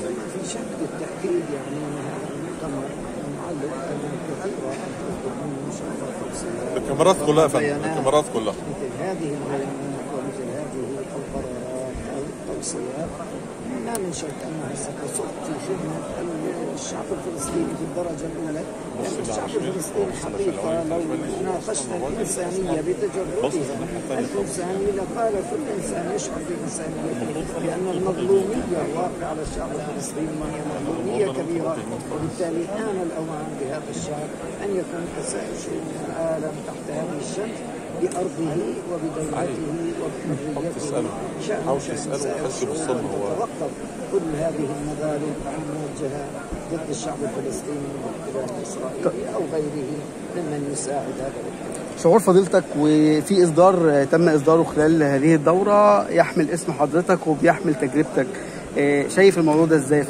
ما في شك بالتأكيد يعني أن هذا المؤتمر معلق أمام كثيرة تطلب منه إن شاء الله توصيات الكاميرات كلها يا فندم، الكاميرات كلها مثل هذه البيانات ومثل هذه القرارات أو التوصيات. لا من شك أنها ستصب في خدمة الشعب الفلسطيني في الدرجة الأولى، لأن الشعب الفلسطيني حقيقة لو ناقشنا الإنسانية بتجردها الإنساني لقال كل إنسان يشعر بإنسانيته، لأن المظلومية الواقعة على الشعب الفلسطيني هي مظلومية كبيرة، وبالتالي آن الأوان بهذا الشعب أن يكون كسائر شعوب العالم تحت هذه الشمس بأرضه وبدولته وبحريته. حاول تسأله وتحس بالصدمة. تتوقف كل هذه المظالم الموجهة ضد الشعب الفلسطيني والاحتلال الإسرائيلي أو غيره ممن يساعد هذا الاحتلال. شعور فضيلتك وفي إصدار تم إصداره خلال هذه الدورة يحمل اسم حضرتك وبيحمل تجربتك، شايف الموضوع ده إزاي؟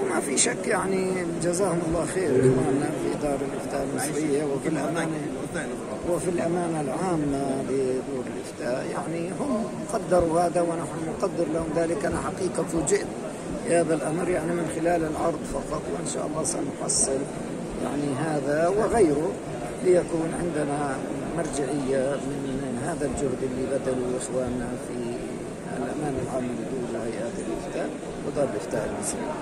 ما في شك يعني جزاهم الله خير إخواننا في دار الإفتاء المصرية وفي الأمانة العامة لدور الإفتاء، يعني هم قدروا هذا ونحن نقدر لهم ذلك. أنا حقيقة فوجئت بهذا الأمر يعني من خلال العرض فقط، وإن شاء الله سنحصل يعني هذا وغيره ليكون عندنا مرجعية من هذا الجهد اللي بذلوا إخواننا في الأمانة العامة لدور هيئات الإفتاء ودار الإفتاء المصرية.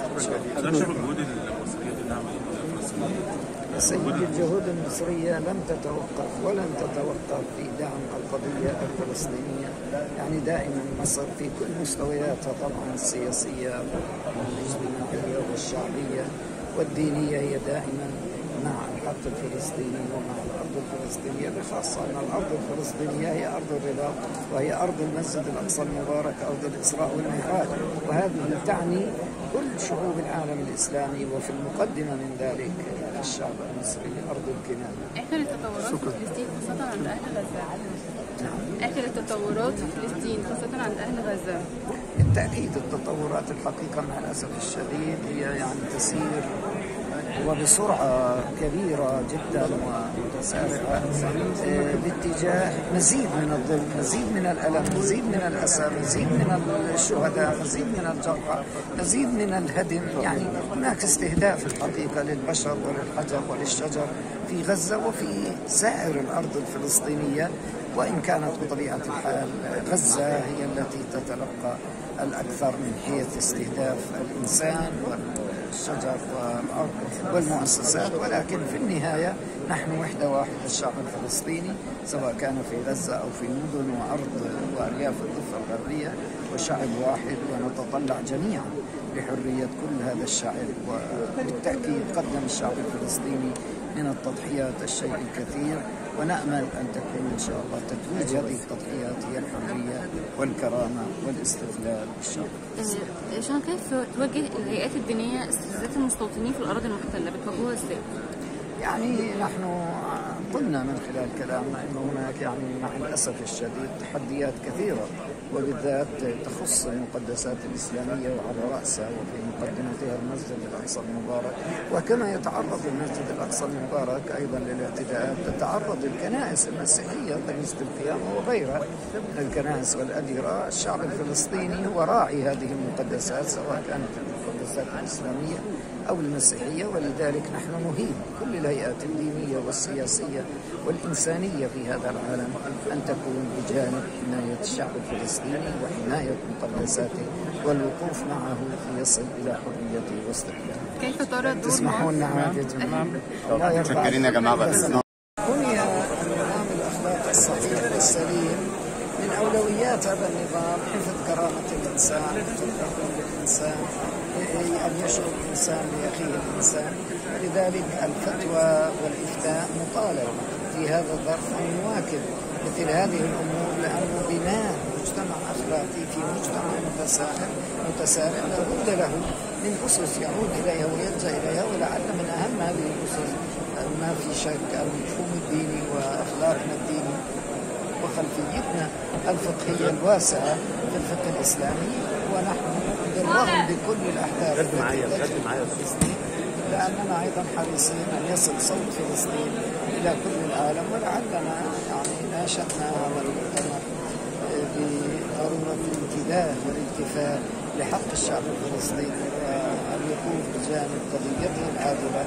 سيدي الجهود المصرية لم تتوقف ولن تتوقف في دعم القضية الفلسطينية، يعني دائما مصر في كل مستوياتها طبعا السياسية والاجتماعية والشعبية والدينية هي دائما مع الحق الفلسطيني ومع الأرض الفلسطينية، بخاصة أن الأرض الفلسطينية هي أرض الرباط وهي أرض المسجد الأقصى المبارك، أرض الإسراء والمعراج، وهذه تعني كل شعوب العالم الإسلامي وفي المقدمة من ذلك الشعب المصري أرض الكنانة. آخر التطورات في فلسطين خاصة عند أهل غزة. آخر التطورات في فلسطين خاصة عند أهل غزة. بالتأكيد التطورات الحقيقة مع الأسف الشديد هي يعني تسير وبسرعة كبيرة جدا ومتسارعة باتجاه مزيد من الظلم، مزيد من الألم، مزيد من الأسى، مزيد من الشهداء، مزيد من الجرحى، مزيد من الهدم. يعني هناك استهداف الحقيقة للبشر وللحجر وللشجر في غزة وفي سائر الأرض الفلسطينية، وإن كانت بطبيعة الحال غزة هي التي تتلقى الأكثر من حيث استهداف الإنسان والشجر والأرض والمؤسسات، ولكن في النهاية نحن وحدة واحدة الشعب الفلسطيني، سواء كان في غزة أو في مدن وأرض وأرياف الضفة الغربية، وشعب واحد ونتطلع جميعا لحرية كل هذا الشعب. وبالتأكيد قدم الشعب الفلسطيني من التضحيات الشيء الكثير، ونأمل أن تكون إن شاء الله تتويج هذه التضحيات هي الحرية والكرامة والاستقلال للشعب. عشان كيف توجه الهيئات الدينية استفزازات المستوطنين في الأراضي المحتلة بتواجهوها إزاي؟ يعني نحن قلنا من خلال كلامنا أن هناك يعني مع الأسف الشديد تحديات كثيرة، وبالذات تخص المقدسات الإسلامية وعلى رأسها وفي مقدمتها المسجد الأقصى المبارك. وكما يتعرض المسجد الأقصى المبارك أيضا للاعتداءات تتعرض الكنائس المسيحية كنيسة القيامة وغيرها من الكنائس والأديرة. الشعب الفلسطيني هو راعي هذه المقدسات سواء كانت المقدسات الإسلامية أو المسيحية، ولذلك نحن نهيب كل الهيئات الدينية والسياسية والإنسانية في هذا العالم أن تكون بجانب حماية الشعب الفلسطيني وحماية مقدساته والوقوف معه ليصل إلى حريته واستقلاله. كيف ترى دور تسمحون نعم يا جماعة؟ الله يرضى متشكرين يا جماعة. بني النظام الأخلاقي الصحيح والسليم من أولويات هذا النظام حفظ كرامة الإنسان، حفظ حقوق الإنسان، أن يشعر الإنسان بأخيه الإنسان. لذلك الفتوى والإفتاء مطالب في هذا الظرف أن نواكب مثل هذه الأمور، لأنه بناء مجتمع أخلاقي في مجتمع متسارع لابد له من أسس يعود إليها ويلجأ إليها، ولعل من أهم هذه الأسس ما في شك المفهوم الديني وأخلاقنا الديني وخلفيتنا الفقهية الواسعة في الفقه الإسلامي. ونحن بالرغم بكل الأحداث فلسطين لأننا أيضا حريصين أن يصل صوت فلسطين إلى كل العالم، ولعلنا يعني ناشدنا هذا المؤتمر بضرورة الانتباه الاحتفال لحق الشعب الفلسطيني وأن يقوم بجانب قضيته العادلة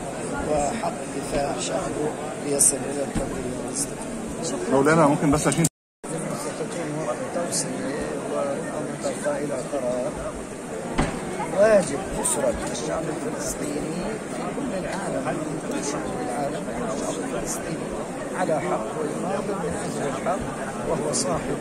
وحق دفاع شعبه ليصل إلى الحرية والاستقلال. مولانا ممكن بس 20 ستكون وقت توصية ومتفق إلى قرار. واجب نصرة الشعب الفلسطيني في كل العالم، من كل شعوب العالم، الشعب الفلسطيني على حق ويناضل من أجل الحق، وهو صاحب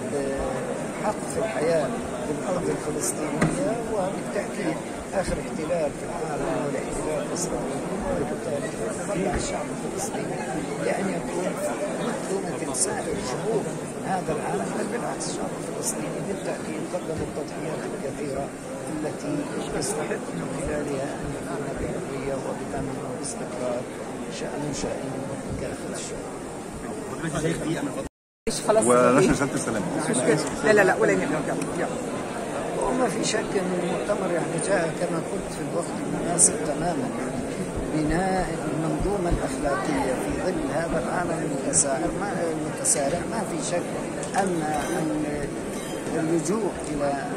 حق في الحياة في الأرض الفلسطينية. وبالتأكيد آخر احتلال في العالم هو الاحتلال الإسرائيلي، وبالتالي يتطلع الشعب الفلسطيني لأن يكون مظلومة سائر شعوب هذا العالم، بل بالعكس الشعب الفلسطيني بالتأكيد قدم التضحيات الكثيرة التي يستحق من خلالها أن يكون بحرية وبأمن واستقرار شأن كافة الشعوب. ونشر رسالة السلام. لا ولا يهمك. وما في شك أن المؤتمر يعني جاء كما قلت في الوقت المناسب تماما، بناء المنظومة الأخلاقية في ظل هذا العالم المتسارع. ما في شك أن اللجوء إلى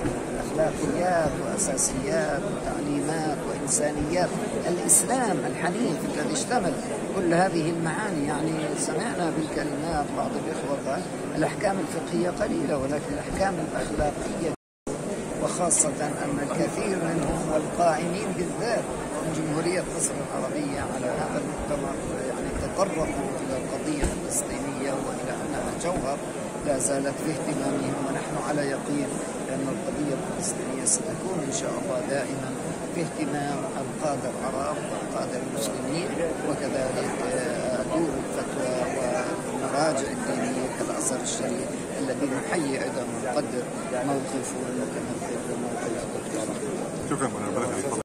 أخلاقيات وأساسيات وتعليمات وإنسانيات الإسلام الحنيف الذي اشتمل كل هذه المعاني. يعني سمعنا بالكلمات بعض الإخوة قال الأحكام الفقهية قليلة، ولكن الأحكام الأخلاقية، وخاصة أن الكثير منهم والقائمين بالذات من جمهورية مصر العربية على هذا المؤتمر يعني تطرقوا إلى القضية الفلسطينية وإلى أنها جوهر لا زالت في اهتمامهم، ونحن على يقين أن القضية الفلسطينية ستكون إن شاء الله دائما في اهتمام القادة العرب والقادة المسلمين، وكذلك دور الفتوى والمراجع الدينية كالأزهر الشريف الذي نحيي أيضا ونقدر موقفه المتمثل وموقف الدكتور. شكرا.